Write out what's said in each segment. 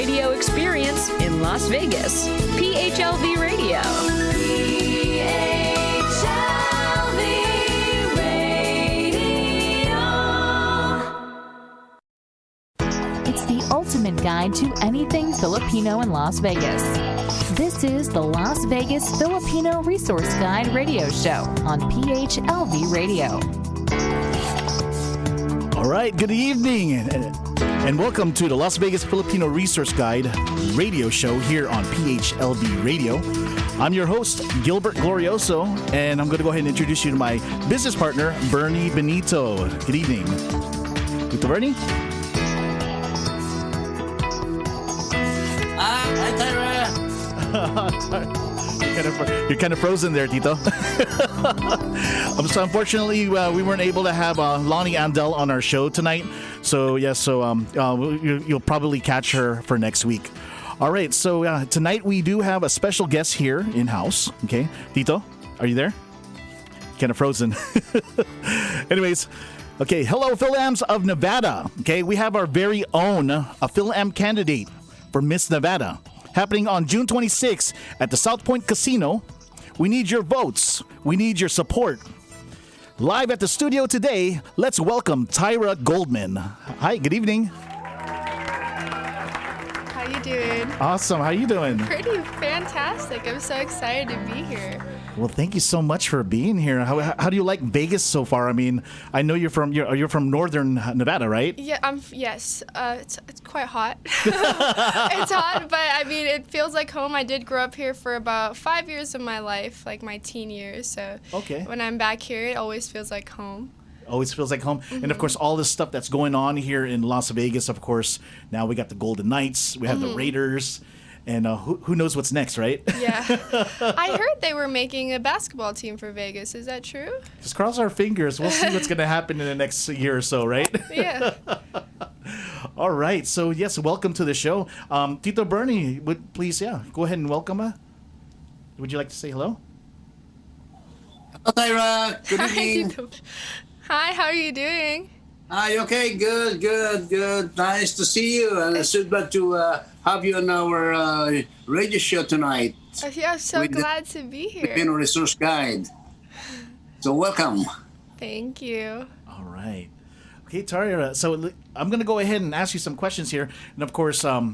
radio experience in Las Vegas. PHLV Radio. It's the ultimate guide to anything Filipino in Las Vegas. This is the Las Vegas Filipino Resource Guide radio show on PHLV Radio. All right, good evening and welcome to the Las Vegas Filipino Resource Guide radio show here on PHLV Radio. I'm your host, Gilbert Glorioso, and I'm going to go ahead and introduce you to my business partner, Bernie Benito. Good evening. Tito Bernie? Hi, Tyra. You're kind of frozen there, Tito. So unfortunately, we weren't able to have Lonnie Andel on our show tonight. So you'll probably catch her for next week. All right. So tonight we do have a special guest here in house. Okay, Tito, are you there? Kind of frozen. Anyways. Okay. Hello, Fil-Ams of Nevada. Okay, we have our very own Fil-Am candidate for Miss Nevada, happening on June 26th at the South Point Casino. We need your votes. We need your support. Live at the studio today, let's welcome Tyra Goldman. Hi, good evening. How you doing? Awesome. How you doing? Pretty fantastic. I'm so excited to be here. Well, thank you so much for being here. How do you like Vegas so far? I mean, I know you're from northern Nevada, right? Yeah, yes. It's quite hot. It's hot, but I mean, it feels like home. I did grow up here for about 5 years of my life, like my teen years. So when I'm back here, it always feels like home. Always feels like home. Mm-hmm. And of course, all this stuff that's going on here in Las Vegas, of course, now we got the Golden Knights, we have the Raiders. And who knows what's next, right? Yeah. I heard they were making a basketball team for Vegas. Is that true? Just cross our fingers. We'll see what's going to happen in the next year or so, right? Yeah. All right. So, yes, welcome to the show. Tito Bernie, please, go ahead and welcome her. Would you like to say hello? Hello, Tyra. Good evening. Hi, how are you doing? Hi, okay, good. Nice to see you, and it's so glad to have you on our radio show tonight. Yeah, I'm so glad to be here. Filipino Resource Guide. So welcome. Thank you. All right. Okay, Tyra. So I'm going to go ahead and ask you some questions here, and of course, I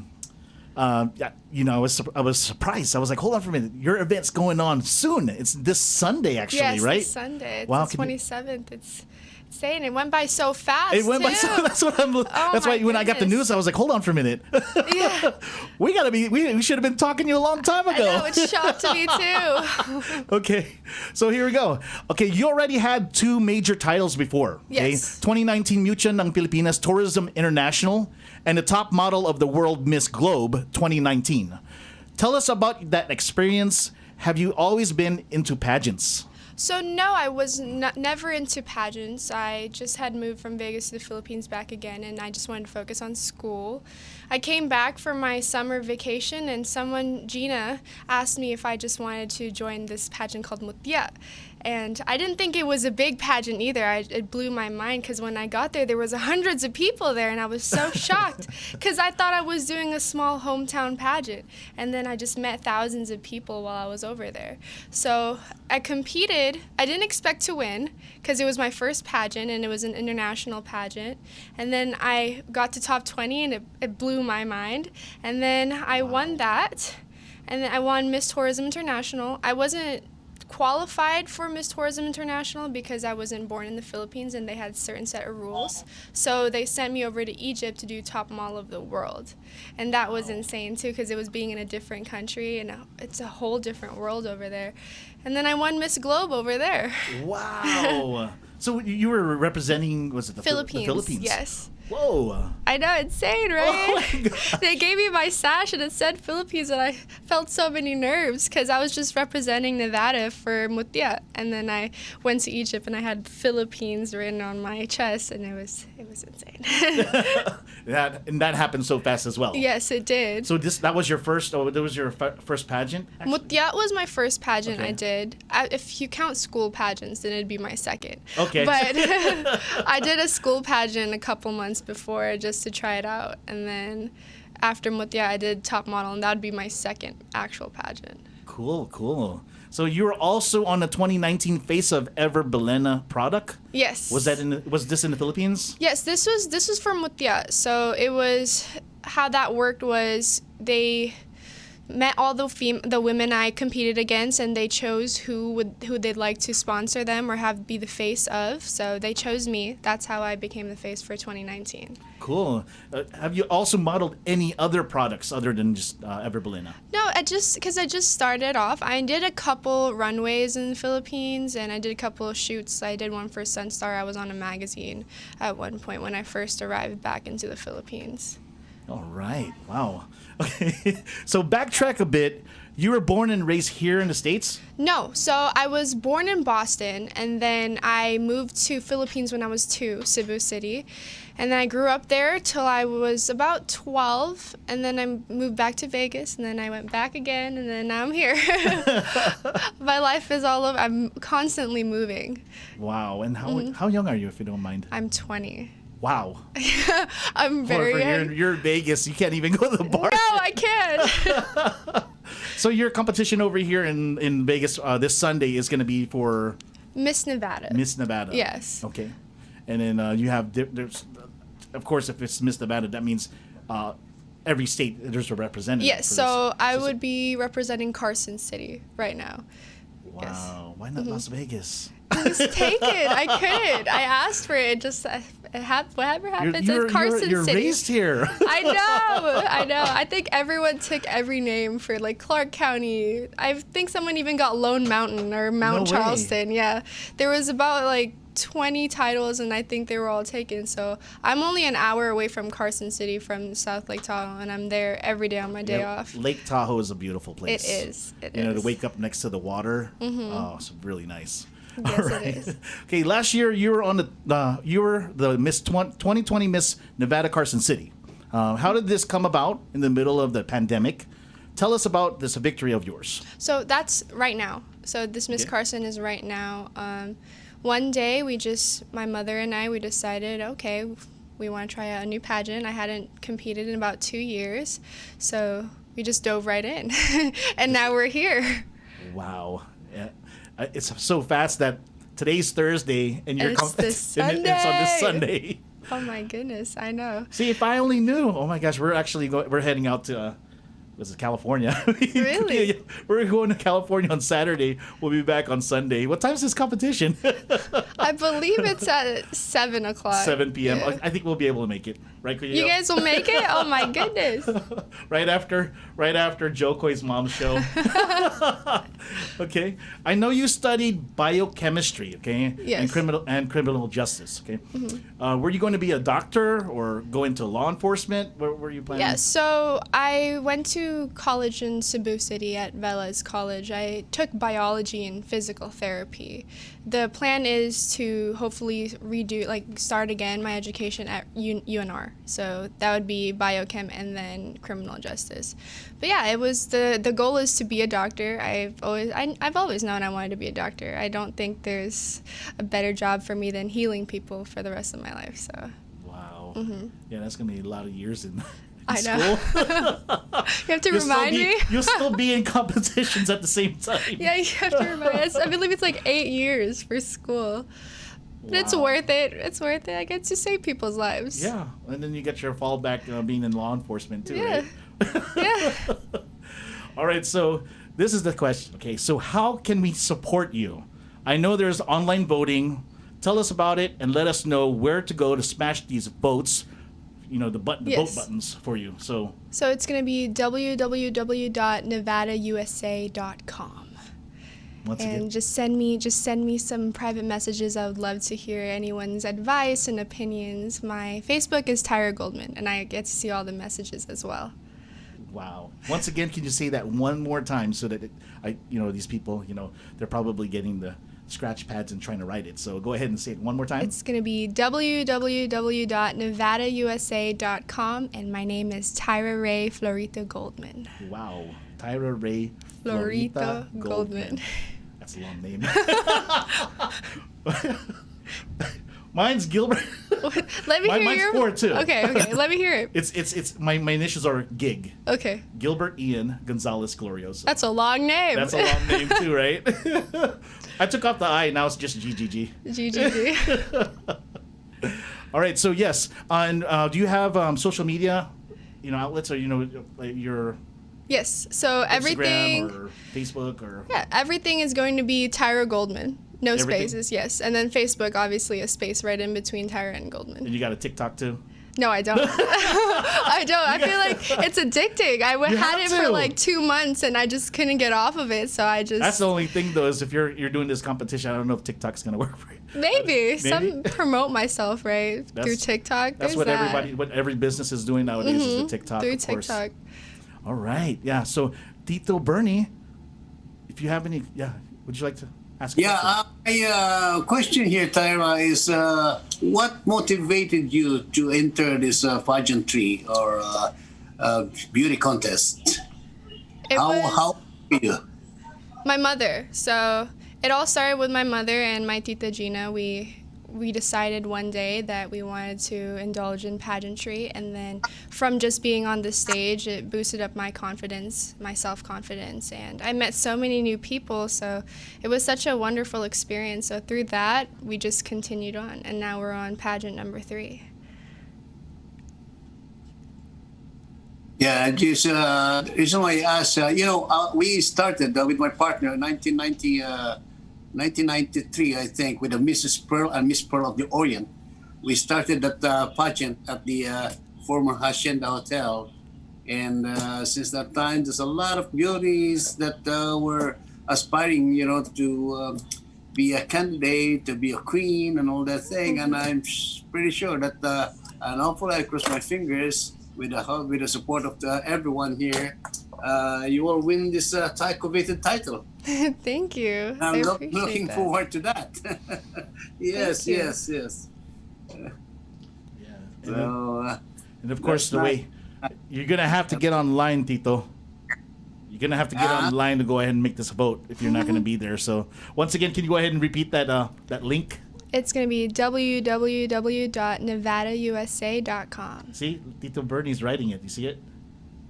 was surprised. I was like, hold on for a minute. Your event's going on soon. It's this Sunday, actually, yes, right? Yes, this Sunday. It's wow, the 27th. It's insane. It went by so fast. It went by so. That's what I'm. That's why when I got the news, I was like, hold on for a minute. Yeah. We should have been talking to you a long time ago. I know, it shocked me too. Okay, so here we go. Okay, you already had two major titles before. Okay? Yes. 2019 Mucha ng Pilipinas Tourism International and the top model of the world Miss Globe 2019. Tell us about that experience. Have you always been into pageants? So no, I was never into pageants. I just had moved from Vegas to the Philippines back again, and I just wanted to focus on school. I came back for my summer vacation, and Gina, asked me if I just wanted to join this pageant called Mutya. And I didn't think it was a big pageant either. It blew my mind because when I got there was hundreds of people there, and I was so shocked because I thought I was doing a small hometown pageant. And then I just met thousands of people while I was over there. So I competed. I didn't expect to win because it was my first pageant, and it was an international pageant. And then I got to top 20, and it blew my mind. And then I won that, and then I won Miss Tourism International. I wasn't qualified for Miss Tourism International because I wasn't born in the Philippines, and they had a certain set of rules. So they sent me over to Egypt to do top model of the world. And that was insane too because it was being in a different country, and it's a whole different world over there. And then I won Miss Globe over there. Wow. So you were representing, was it the Philippines? The Philippines? Yes. Whoa. I know, insane, right? Oh my God. They gave me my sash and it said Philippines, and I felt so many nerves because I was just representing Nevada for Mutya. And then I went to Egypt and I had Philippines written on my chest, and it was insane. that happened so fast as well. Yes, it did. So that was your first, that was your first pageant? Actually? Mutya was my first pageant Okay. I did. If you count school pageants, then it'd be my second. Okay. But I did a school pageant a couple months before just to try it out, and then after Mutya, I did top model, and that would be my second actual pageant. Cool. So you were also on the 2019 Face of Ever Belena product. Yes. Was this in the Philippines? Yes, this was for Mutya. So it was, how that worked was they met all the women I competed against, and they chose who they'd like to sponsor them or be the face of. So they chose me. That's how I became the face for 2019. Cool. Have you also modeled any other products other than just Ever Belena? No, because I just started off. I did a couple runways in the Philippines, and I did a couple of shoots. I did one for Sunstar. I was on a magazine at one point when I first arrived back into the Philippines. All right. Wow. Okay. So backtrack a bit. You were born and raised here in the States? No. So I was born in Boston, and then I moved to Philippines when I was 2, Cebu City. And then I grew up there till I was about 12, and then I moved back to Vegas, and then I went back again, and then now I'm here. My life is all over. I'm constantly moving. Wow. And how young are you, if you don't mind? I'm 20. Wow. I'm very young. You're in Vegas. You can't even go to the bar. No, I can't. So your competition over here in Vegas this Sunday is going to be for Miss Nevada. Miss Nevada. Yes. Okay. And then you have there's, of course, if it's Miss Nevada, that means every state there's a representative. Yes. So I would be representing Carson City right now. Wow. Yes. Why not Las Vegas? Please take it. I couldn't. I asked for it. Whatever happens in Carson you're City. raised here. I know. I think everyone took every name for like Clark County. I think someone even got Lone Mountain or Mount No way. Charleston. Yeah. There was about like 20 titles, and I think they were all taken. So I'm only an hour away from Carson City from South Lake Tahoe, and I'm there every day on my day off. Lake Tahoe is a beautiful place. It is. You know, to wake up next to the water. Oh, it's really nice. Yes, All right. it is. Okay, last year you were on the Miss 2020 Miss Nevada Carson City. How did this come about in the middle of the pandemic? Tell us about this victory of yours. So that's right now. So this Miss Carson is right now. One day my mother and I, we decided, okay, we want to try out a new pageant. I hadn't competed in about 2 years, so we just dove right in, and now we're here. Wow. Yeah. It's so fast that today's Thursday and you're It's this Sunday. It's on this Sunday. Oh my goodness, I know. See, if I only knew. Oh my gosh, we're actually we're heading out to was it California? Really? Yeah, we're going to California on Saturday. We'll be back on Sunday. What time is this competition? I believe it's at 7 o'clock. 7 p.m. Yeah. I think we'll be able to make it. Right, You guys will make it? Oh my goodness. right after Joe Koi's mom's show. Okay. I know you studied biochemistry, okay? Yes. And criminal justice, okay? Mm-hmm. Were you going to be a doctor or go into law enforcement? Where were you planning? Yeah, so I went to college in Cebu City at Velez College. I took biology and physical therapy. The plan is to hopefully start again my education at UNR. So that would be biochem and then criminal justice. But yeah, it was the goal is to be a doctor. I've always known I wanted to be a doctor. I don't think there's a better job for me than healing people for the rest of my life. So. Wow. Mm-hmm. Yeah, that's gonna be a lot of years in. I know. School. You have to remind me. You'll still be in competitions at the same time. Yeah, you have to remind me. I believe it's like 8 years for school. But it's worth it. It's worth it. I get to save people's lives. Yeah, and then you get your fallback being in law enforcement too, Yeah. right? Yeah. All right, so this is the question. Okay, so how can we support you? I know there's online voting. Tell us about it and let us know where to go to smash these votes. You know, the vote buttons for you. So it's going to be www.nevadausa.com. Once and again, just send me some private messages. I would love to hear anyone's advice and opinions. My Facebook is Tyra Goldman, and I get to see all the messages as well. wow. Once again, can you say that one more time so that these people, they're probably getting the scratch pads and trying to write it. So go ahead and say it one more time. It's going to be www.nevadausa.com, and my name is Tyra Ray Florita Goldman. Wow. Tyra Ray Florita Goldman. That's a long name. Mine's Gilbert. Let me hear Mine's your 4 too. Okay. Let me hear it. It's my initials are GIG. Okay. Gilbert Ian Gonzalez Glorioso. That's a long name. That's a long name too, right? I took off the I. Now it's just GGG. GGG. All right. So yes, and do you have social media, outlets, or like your Yes. So everything. Instagram or Facebook or Yeah, everything is going to be Tyra Goldman. No Everything? spaces, yes. And then Facebook, obviously, a space right in between Tyra and Goldman. and you got a TikTok too? No, I don't. I don't. I feel like it's addicting. I had have it to. for like 2 months and I just couldn't get off of it. So I just. That's the only thing though, is if you're doing this competition, I don't know if TikTok's gonna work for you. Maybe. Some promote myself, right? Through TikTok. That's There's what that. what every business is doing nowadays is the TikTok. Through of course. TikTok. All right. Yeah. So Tito Bernie, if you have any, would you like to ask a question? My question here, Tyra, is what motivated you to enter this pageantry or beauty contest? It was How are you? my mother. So it all started with my mother and my tita Gina. We decided one day that we wanted to indulge in pageantry, and then from just being on the stage, it boosted up my confidence, my self-confidence, and I met so many new people, so it was such a wonderful experience. So through that, we just continued on, and now we're on pageant number 3. Yeah, just reason why I asked, we started with my partner in 1993, I think, with the Mrs. Pearl and Miss Pearl of the Orient. We started that pageant at the former Hacienda Hotel. And since that time, there's a lot of beauties that were aspiring, to be a candidate, to be a queen and all that thing. And I'm pretty sure that, and hopefully I cross my fingers with the support of everyone here, you will win this coveted title. Thank you. I'm I appreciate looking that. forward to that. Yes, Thank you. yes, yes. Yeah. So, And of course, that's the way you're gonna have to get online, Tito. You're gonna have to get online to go ahead and make this vote if you're not gonna be there. So once again, can you go ahead and repeat that link? It's going to be www.nevadausa.com. See, Tito Bernie's writing it. You see it?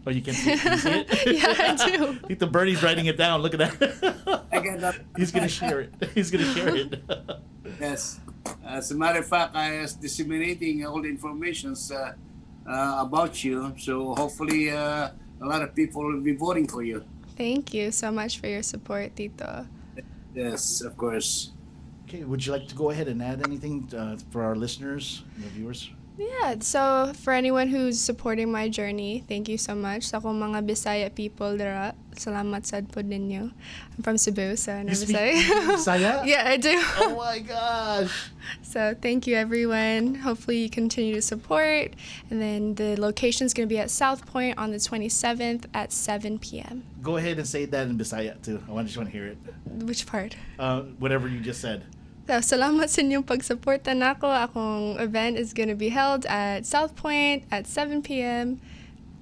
Oh, you can see it. Can you see it? Yeah, I do. Tito Bernie's writing it down. Look at that. I got that. He's gonna share it. He's gonna share it. Yes. As a matter of fact, I was disseminating all the information about you. So hopefully a lot of people will be voting for you. Thank you so much for your support, Tito. Yes, of course. Okay, would you like to go ahead and add anything for our listeners and the viewers? Yeah, so for anyone who's supporting my journey, thank you so much. Sa akong mga Bisaya people dara, salamat sad po ninyo. I'm from Cebu, so I'm You speak Bisaya. Bisaya? Yeah, I do. Oh my gosh. So thank you, everyone. Hopefully you continue to support. And then the location's going to be at South Point on the 27th at 7 p.m. Go ahead and say that in Bisaya too. Just want to hear it. Which part? Whatever you just said. So, salamat sa inyong pagsuporta nako. Akong event is going to be held at South Point at 7 p.m.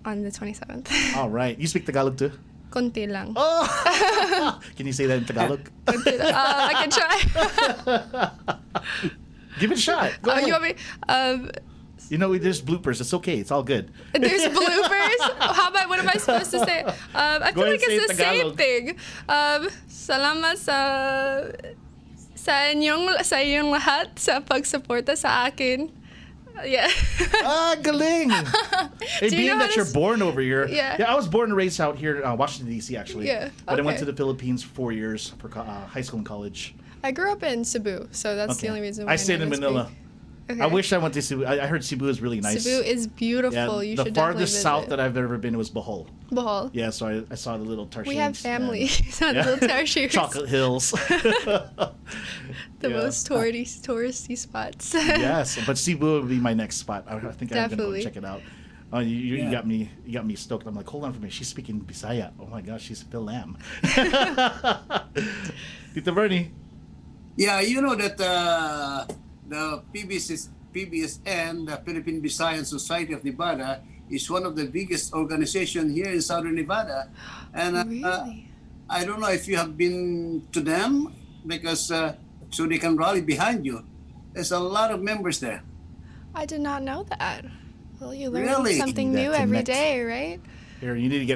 on the 27th. All right. You speak Tagalog too? Konti lang. Oh! Can you say that in Tagalog? Konti lang. I can try. Give it a shot. Go ahead. You want me? There's bloopers. It's okay. It's all good. There's bloopers? What am I supposed to say? I Go feel ahead like and it's the say same Tagalog. thing. Salamat sa inyong lahat sa pagsuporta sa akin. Yeah. Galing! Hey, Do you being know that how you're to born over here. Yeah. I was born and raised out here in Washington, D.C. actually. Yeah, But I went okay. to the Philippines for 4 years for high school and college. I grew up in Cebu, so that's the only reason why I stayed in never Manila. speak. Okay. I wish I went to Cebu. I heard Cebu is really nice. Cebu is beautiful. You the should definitely farthest visit. south that I've ever been was Bohol. Bohol. Yeah, so I saw the little tertiaries. We have family. and- Not little tertiaries. Chocolate Hills. The Yeah. most touristy spots. Yes, but Cebu would be my next spot. I think I'm gonna Definitely. go check it out. You got me stoked. I'm like, hold on for me. She's speaking Bisaya. Oh my gosh, she's Fil-Am. Tito Bernie. Yeah, you know that the PBSN, the Philippine Visayan Society of Nevada, is one of the biggest organizations here in Southern Nevada. And Really? I don't know if you have been to them because so they can rally behind you. There's a lot of members there. I did not know that. Well, you learn Really? something That new every connect. day, right? Here, you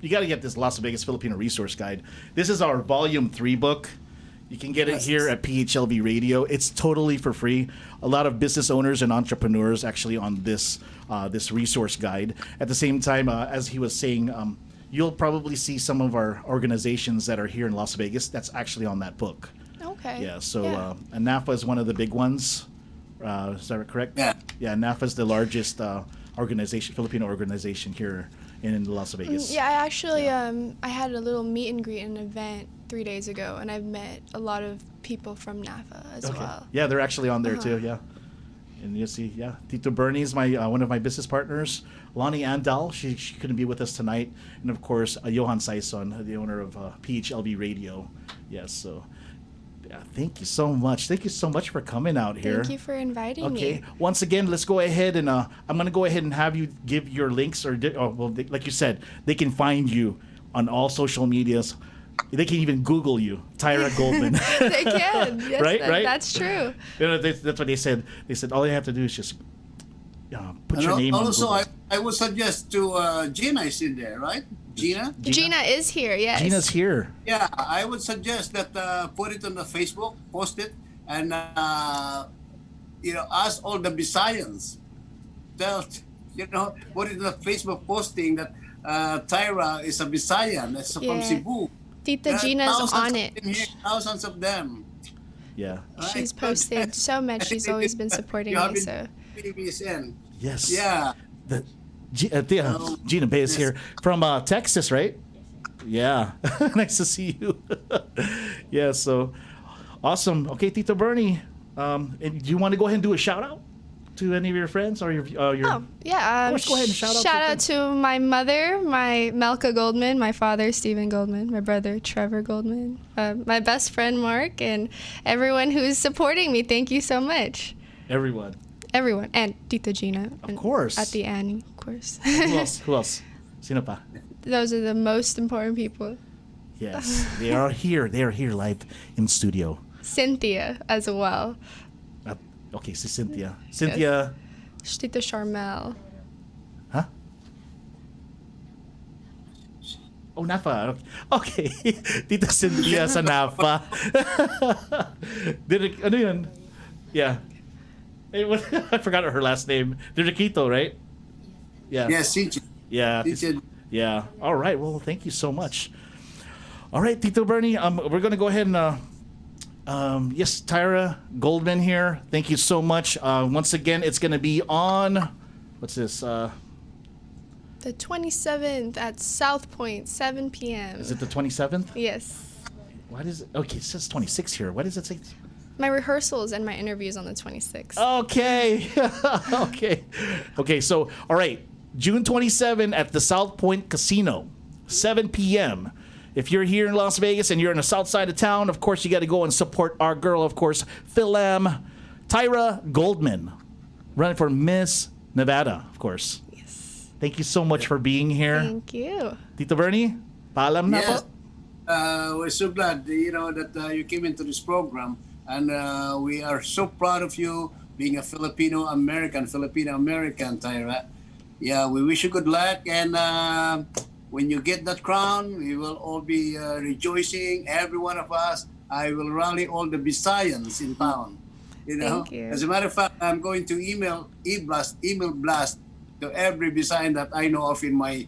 got to get this Las Vegas Filipino Resource Guide. This is our Volume 3 book. You can get it here at PHLV Radio. It's totally for free. A lot of business owners and entrepreneurs actually on this resource guide. At the same time, as he was saying, you'll probably see some of our organizations that are here in Las Vegas. That's actually on that book. Okay. Yeah, so and NAFA is one of the big ones. Is that correct? Yeah. Yeah, NAFA is the largest organization, Filipino organization here in Las Vegas. Yeah, I actually I had a little meet and greet at an event 3 days ago, and I've met a lot of people from NAFA as well. Yeah, they're actually on there too. Yeah, and you see, Tito Bernie is my one of my business partners. Lonnie Andal, she couldn't be with us tonight, and of course Johan Saison, the owner of PHLV Radio. Yes, so. Yeah, thank you so much. Thank you so much for coming out here. Thank you for inviting me. Okay. Once again, let's go ahead and I'm going to go ahead and have you give your links like you said, they can find you on all social medias. They can even Google you, Tyra Goldman. They can. Yes, Right? That's true. You know, that's what they said. They said all you have to do is just put your name on Also, Google. I would suggest to Gina is in there, right? Gina? Gina is here, yes. Gina's here. Yeah, I would suggest that put it on the Facebook, post it, and ask all the Visayans. Put it on the Facebook posting that Tyra is a Visayan, that's from Yeah. Cebu. Tita There are Gina's thousands on of it. them here, thousands of them. Yeah. She's posted so much. She's always been supporting You have me. been So PBSN. Yes. Yeah. Gina Bay is here from Texas, right? Yeah. Nice to see you. Yeah, so awesome. Okay, Tito Bernie, and do you want to go ahead and do a shout out to any of your friends or your Oh, yeah. course, go ahead and shout out to Shout your out to my mother, my Melka Goldman, my father, Stephen Goldman, my brother, Trevor Goldman, my best friend, Mark, and everyone who's supporting me. Thank you so much. everyone? Everyone. And Tita Gina. Of and course. At the Annie, of course. Who else? Who else? Sino pa? Those are the most important people. Yes, they are here. They are here live in studio. Cynthia as well. Okay, so Cynthia. Cynthia. Tita Charmel. Huh? Oh, NAFA. Okay. Tita Cynthia sa NAFA. Ano yun? Yeah. I forgot her last name. Diriquito, right? Yeah. Yes, Cynthia. Yeah. Cynthia. Yeah. All right. Well, thank you so much. All right, Tito Bernie. We're gonna go ahead and yes, Tyra Goldman here. Thank you so much. Once again, it's gonna be on. What's this? The 27th at South Point, 7 p.m. Is it the 27th? Yes. What is it? Okay, it says 26 here. What does it say? My rehearsals and my interviews on the 26th. Okay. Okay. So, all right. June 27 at the South Point Casino, 7 p.m. If you're here in Las Vegas and you're in the south side of town, of course, you got to go and support our girl, of course, Fil-Am, Tyra Goldman, running for Miss Nevada, of course. Yes. Thank you so much for being here. Thank you. Tito Bernie, paalam na Yes. po. We're so glad, that you came into this program, and we are so proud of you being a Filipino American, Tyra. Yeah, we wish you good luck, and when you get that crown, we will all be rejoicing. Every one of us. I will rally all the Visayans in town. Thank you. As a matter of fact, I'm going to email blast to every Visayan that I know of in my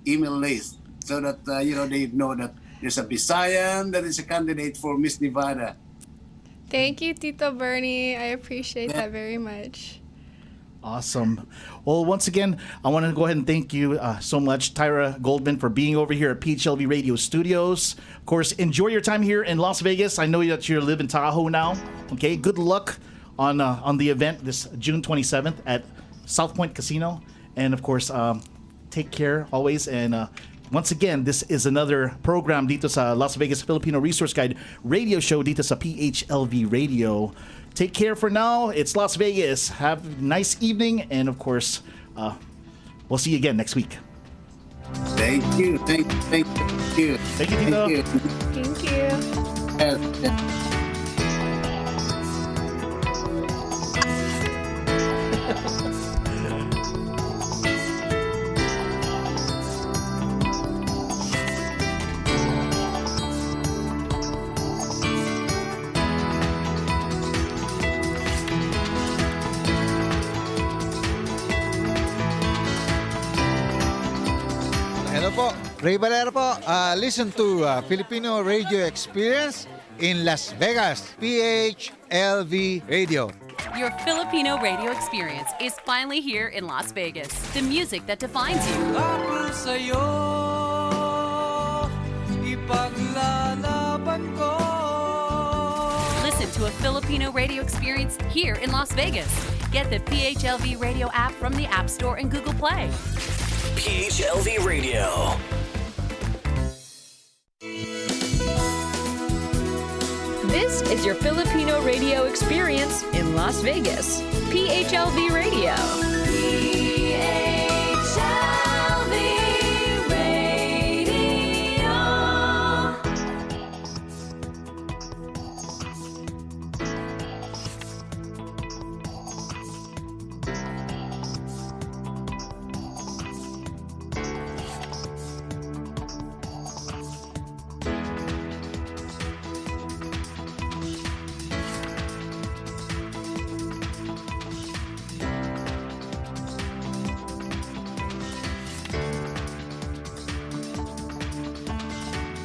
email list, so that they know that there's a Visayan that is a candidate for Miss Nevada. Thank you, Tito Bernie. I appreciate that very much. Awesome. Well, once again, I want to go ahead and thank you so much, Tyra Goldman, for being over here at PHLV Radio Studios. Of course, enjoy your time here in Las Vegas. I know that you live in Tahoe now. Okay, good luck on the event this June 27th at South Point Casino. And of course, take care always. And once again, this is another program dito sa Las Vegas Filipino Resource Guide radio show dito sa PHLV Radio. Take care for now. It's Las Vegas. Have a nice evening. And of course, we'll see you again next week. Thank you. Thank you. Thank you, Tito. Thank you. Yes. Ray Valera po. Listen to Filipino Radio Experience in Las Vegas, PHLV Radio. Your Filipino radio experience is finally here in Las Vegas. The music that defines you. Ako sa'yo, ipaglalaban ko. Listen to a Filipino radio experience here in Las Vegas. Get the PHLV radio app from the App Store and Google Play. PHLV Radio. This is your Filipino radio experience in Las Vegas. PHLV Radio.